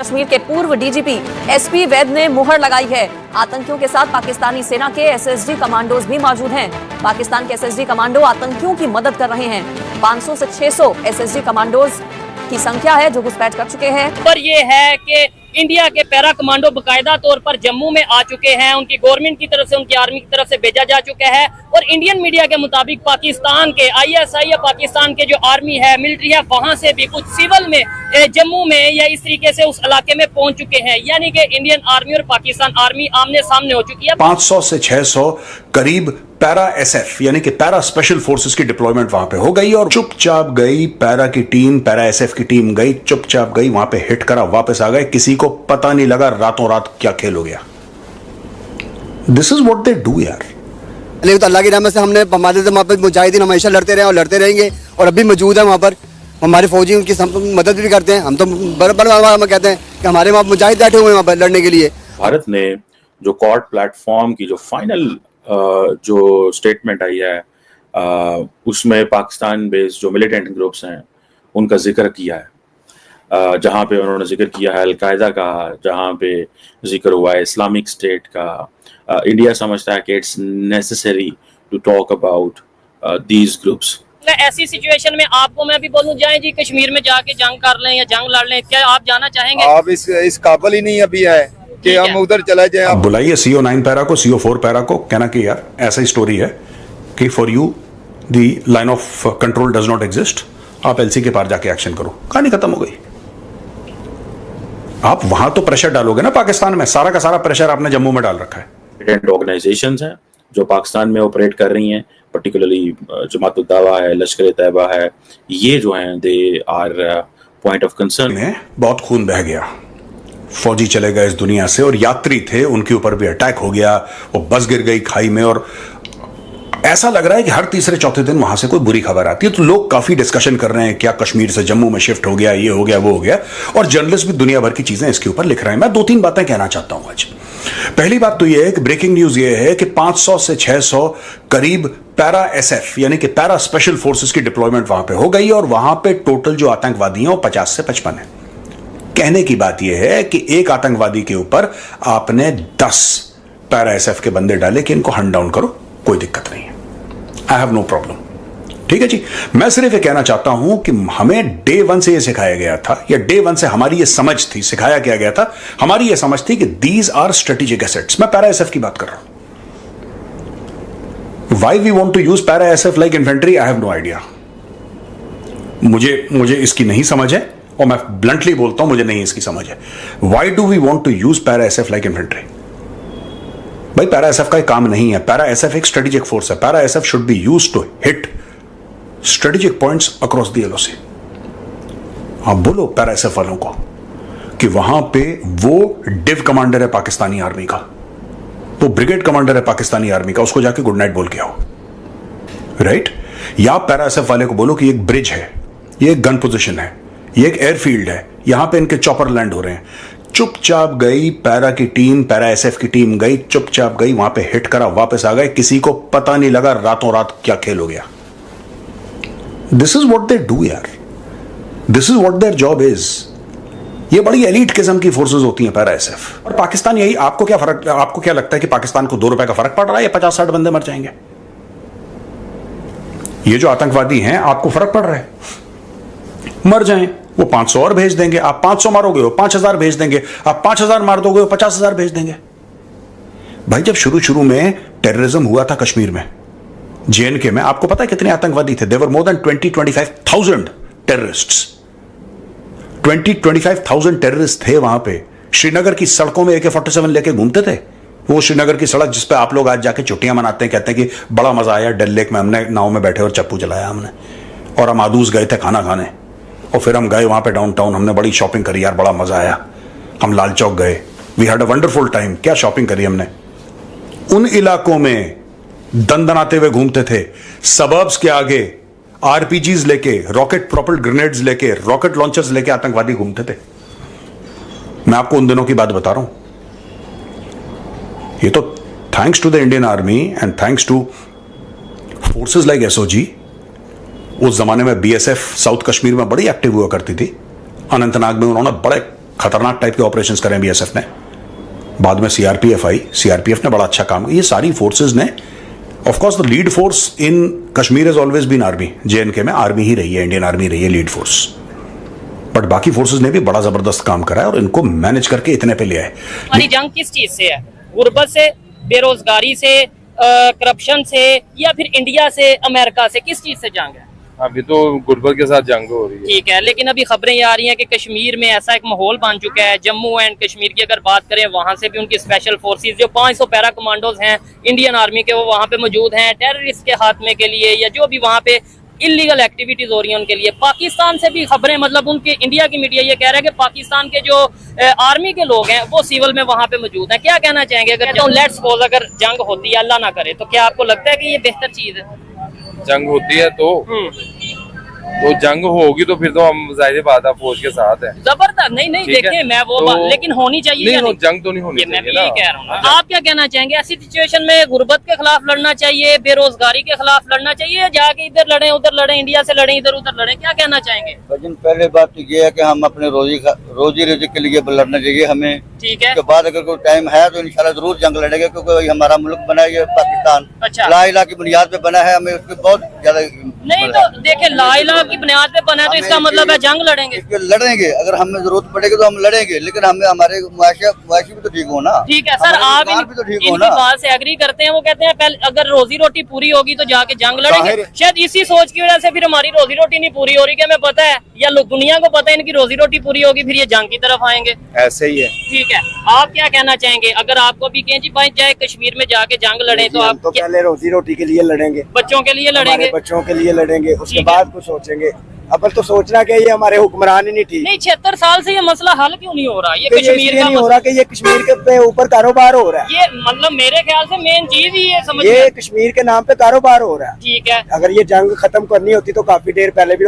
कश्मीर के पूर्व DGP SP वैद ने मुहर लगाई है। आतंकियों के साथ पाकिस्तानी सेना के एसएसजी कमांडोज भी मौजूद हैं। पाकिस्तान के एसएसजी कमांडो आतंकियों की मदद कर रहे हैं। 500 से 600 एसएसजी कमांडोज की संख्या है जो घुसपैठ कर चुके हैं। पर ये है कि इंडिया के पैरा कमांडो बकायदा तौर पर जम्मू में आ चुके हैं। उनकी गवर्नमेंट की तरफ से, उनकी आर्मी की तरफ से भेजा जा चुका है। और इंडियन मीडिया के मुताबिक पाकिस्तान के आईएसआई या पाकिस्तान के जो आर्मी है, मिलिट्री है, वहां से भी कुछ सिविल में जम्मू में या इस तरीके से उस इलाके में पहुंच चुके हैं। यानी कि इंडियन आर्मी और पाकिस्तान आर्मी आमने सामने हो चुकी है। 500 से 600 करीब पैरा एसएफ यानी कि पैरा स्पेशल फोर्सेस की डिप्लॉयमेंट वहां पे हो गई और चुपचाप गई पैरा की टीम, पैरा एसएफ की टीम गई, चुपचाप गई वहां पे, हिट करा, वापस आ गए। किसी को पता नहीं लगा रातों रात क्या खेल हो गया। This is what they do यार। तो अल्लाह की रहमत से हमने हमारे वहाँ पर मुजाहिदीन हमेशा लड़ते रहे और लड़ते रहेंगे और अभी मौजूद है वहाँ पर। हमारे फौजी उनकी मदद भी करते हैं। हम तो बराबर कहते हैं कि हमारे वहाँ मुजाहिद बैठे हुए हैं वहाँ पर लड़ने के लिए। भारत ने जो क्वाड प्लेटफॉर्म की जो फाइनल जो स्टेटमेंट आई है उसमें पाकिस्तान बेस्ड जो मिलिटेंट ग्रुप्स हैं उनका जिक्र किया है। जहाँ पे उन्होंने जिक्र किया है अलकायदा का, जहाँ पे जिक्र हुआ है इस्लामिक स्टेट का। इंडिया समझता है कि it's necessary to talk about these groups. ऐसी सिचुएशन में आपको मैं भी बोलूं, जाएं जी कश्मीर में जाके जंग कर लें या जंग लड़ लें, क्या आप जाना चाहेंगे? आप इस काबिल ही नहीं अभी है कि हम उधर चला जाए। आप बुलाइए CO9 पैरा को, CO4 पैरा को, कहना कि यार ऐसा ही स्टोरी है कि for you the line of control does not exist, आप LC के पार जाके एक्शन करो, कहानी खत्म हो गई। आप वहां तो प्रेशर डालोगे ना पाकिस्तान में, सारा का सारा प्रेशर आपने जम्मू में डाल रखा है। ऑर्गेनाइजेशंस हैं जो पाकिस्तान में ऑपरेट कर रही हैं, पर्टिकुलरली जमात-उद-दावा है, लश्कर-ए-तैयबा है, ये जो हैं they are point of concern. में बहुत खून बह गया, फौजी चले गए इस दुनिया से और यात्री थे उनके ऊपर भी अटैक हो गया, वो बस गिर गई खाई में और ऐसा लग रहा है कि हर तीसरे चौथे दिन वहां से कोई बुरी खबर आती है। तो लोग काफी डिस्कशन कर रहे हैं क्या कश्मीर से जम्मू में शिफ्ट हो गया, ये हो गया, वो हो गया, और जर्नलिस्ट भी दुनिया भर की चीजें इसके ऊपर लिख रहे हैं। मैं 2-3 बातें कहना चाहता हूं आज। पहली बात तो यह है कि ब्रेकिंग न्यूज ये है कि 500 से 600 करीब पैरा एसएफ यानी कि पैरा स्पेशल फोर्सेस की डिप्लॉयमेंट वहां पे हो गई और वहां पे टोटल जो आतंकवादी हैं वो 50 से 55 है। कहने की बात यह है कि एक आतंकवादी के ऊपर आपने 10 पैरा एसएफ के बंदे डाले कि इनको हंट डाउन करो, कोई दिक्कत नहीं है, आई हैव नो प्रॉब्लम। ठीक है जी। मैं सिर्फ ये कहना चाहता हूं कि हमें डे 1 से ये सिखाया गया था, या डे 1 से हमारी ये समझ थी, सिखाया क्या गया था, हमारी ये समझ थी कि दीज आर स्ट्रेटेजिक एसेट्स। मैं पैरा एसएफ की बात कर रहा हूं। Why we want to use para SF like infantry, I have no idea. मुझे इसकी नहीं समझ है और मैं ब्लंटली बोलता हूं मुझे नहीं इसकी समझ है। Why do we want to use para SF like infantry? भाई पैरा एसएफ का काम नहीं है। पैरा एसएफ एक स्ट्रेटेजिक फोर्स है। Para SF should be used to hit strategic points across the LOC। आप बोलो पैरा एसएफ वालों को कि वहां पे वो डिव कमांडर है पाकिस्तानी आर्मी का, वो ब्रिगेड कमांडर है पाकिस्तानी आर्मी का, उसको जाके गुड नाइट बोल के आओ, राइट? या पैरा एसएफ वाले को बोलो कि एक ब्रिज है, ये एक गन पोजिशन है, ये एक एयरफील्ड है, यहां पे इनके चॉपर लैंड हो रहे हैं। चुपचाप गई पैरा की टीम, पैरा एसएफ की टीम गई, चुपचाप गई वहां पे, हिट करा, वापस आ गए। किसी को पता नहीं लगा रातों रात क्या खेल हो गया। This is what they do यार, this is what their job is. ये बड़ी एलीट किस्म की फोर्सेस होती हैं पैरा एसएफ। और पाकिस्तान यही, आपको क्या लगता है कि पाकिस्तान को 2 रुपए का फर्क पड़ रहा है या 50-60 बंदे मर जाएंगे? ये जो आतंकवादी हैं आपको फर्क पड़ रहा है, मर जाएं, वो 500 और भेज देंगे, आप 500 मारोगे वो 5000 भेज देंगे, आप 5000 मार दोगे वो 50,000 भेज देंगे। भाई जब शुरू में टेररिज्म हुआ था कश्मीर में, JNK में, आपको पता है कितने आतंकवादी थे? देवर मोर देन 20-25,000 टेररिस्ट्स। 20-25,000 टेररिस्ट थे वहां पे। श्रीनगर की सड़कों में AK-47 लेके घूमते थे। वो श्रीनगर की सड़क जिस पे आप लोग आज जाके छुट्टियां मनाते हैं, कहते हैं कि बड़ा मजा आया डल लेक में, हमने नाव में बैठे और चप्पू जलाया हमने, और हम आदूस गए थे खाना खाने, और फिर हम गए वहां पे डाउनटाउन, हमने बड़ी शॉपिंग करी यार, बड़ा मजा आया। हम लाल चौक गए, we had a wonderful time. क्या शॉपिंग करी हमने। उन इलाकों में दंदनाते हुए घूमते थे। सबर्ब्स के आगे RPGs लेके, रॉकेट प्रोपल्ड ग्रेनेड्स लेके, रॉकेट लॉन्चर्स लेके आतंकवादी घूमते थे। मैं आपको उन दिनों की बात बता रहा हूं। ये तो thanks to the Indian army and thanks to forces like SOG। उस जमाने में BSF साउथ कश्मीर में बड़ी एक्टिव हुआ करती थी। अनंतनाग में उन्होंने बड़े खतरनाक टाइप के ऑपरेशंस करें बीएसएफ ने, बाद में सीआरपीएफ आई, सीआरपीएफ ने बड़ा अच्छा काम किया। ये सारी फोर्सेस ने, of course the lead force in Kashmir has always been army, JNK में आर्मी ही रही है, इंडियन आर्मी रही है लीड फोर्स, बट बाकी फोर्सेस ने भी बड़ा जबरदस्त काम करा है और इनको मैनेज करके इतने पे लिया है। हमारी जंग किस चीज से है? गुर्बत से, बेरोजगारी से, करप्शन से, या फिर इंडिया से, अमेरिका से? किस चीज से जंग है? अभी तो गुर्बत के साथ जंग हो रही है। ठीक है, लेकिन अभी खबरें ये आ रही हैं कि कश्मीर में ऐसा एक माहौल बन चुका है, जम्मू एंड कश्मीर की अगर बात करें, वहां से भी उनकी स्पेशल फोर्सेस जो 500 पैरा कमांडोज हैं इंडियन आर्मी के, वो वहां पे मौजूद हैं टेररिस्ट के खात्मे के लिए, या जो भी वहां पे इलीगल एक्टिविटीज हो रही है उनके लिए। पाकिस्तान से भी खबरें, मतलब उनके इंडिया की मीडिया ये कह रहा है कि पाकिस्तान के जो आर्मी के लोग हैं वो सिविल में वहां पे मौजूद हैं। क्या कहना चाहेंगे? अगर लेट्स सपोज अगर जंग होती है, अल्लाह ना करे, तो क्या आपको लगता है कि ये बेहतर चीज है? जंग होती है तो जंग होगी तो फिर तो हम जाहिर बात है फौज के साथ है। जबरदस्त। नहीं देखिए मैं वो तो, लेकिन होनी चाहिए नहीं, या नहीं? जंग तो नहीं होनी मैं भी चाहिए यही कह रहा हूँ। आप क्या कहना चाहेंगे? ऐसी सिचुएशन में गुर्बत के खिलाफ लड़ना चाहिए, बेरोजगारी के खिलाफ लड़ना चाहिए, या जाके इधर लड़े उधर लड़े, इंडिया से लड़े इधर उधर लड़े? क्या कहना चाहेंगे? लेकिन पहले बात तो ये है कि हम अपने रोजी रोटी के लिए लड़ना चाहिए हमें। ठीक है, उसके बाद अगर कोई टाइम है तो इंशाल्लाह जरूर जंग लड़ेंगे, क्योंकि वही हमारा मुल्क बना है, ये पाकिस्तान अच्छा। ला इलाहा की बुनियाद पे बना है, हमें उसकी बहुत ज्यादा नहीं तो देखिए ला इलाहा की बुनियाद पे बना है तो इसका मतलब है जंग लड़ेंगे। इसके लड़ेंगे, अगर हमें जरूरत पड़ेगी तो हम लड़ेंगे, लेकिन हमें हमारे मुआशी भी तो ठीक हो ना। ठीक है सर, आप भी तो ठीक हो इनकी ना। बात से एग्री करते हैं? वो कहते हैं पहले अगर रोजी रोटी पूरी होगी तो जाके जंग लड़ेंगे। शायद इसी सोच की वजह से फिर हमारी रोजी रोटी नहीं पूरी हो रही, कि हमें पता है या दुनिया को पता है इनकी रोजी रोटी पूरी होगी, फिर ये जंग की तरफ आएंगे। ऐसे ही है। ठीक है, आप क्या कहना चाहेंगे? अगर आपको भी कहें जी भाई जाए कश्मीर में जाके जंग लड़े, तो आप तो पहले रोजी रोटी के लिए लड़ेंगे, बच्चों के लिए लड़ेंगे, बच्चों के लिए लड़ेंगे, उसके ठीक है। बाद कुछ सोचेंगे। अब तो सोचना कि ये हमारे हुक्मरान ही नहीं ठीक। नहीं 76 साल से ये मसला हल क्यों नहीं हो रहा? ये तो ये कश्मीर इसलिए का नहीं हो रहा कि ये कश्मीर के पे ऊपर कारोबार हो रहा है। ये मतलब मेरे ख्याल से मेन चीज ही ये समझ ये कश्मीर के नाम पे कारोबार हो रहा है। ठीक है, अगर ये जंग खत्म करनी होती तो काफी देर पहले भी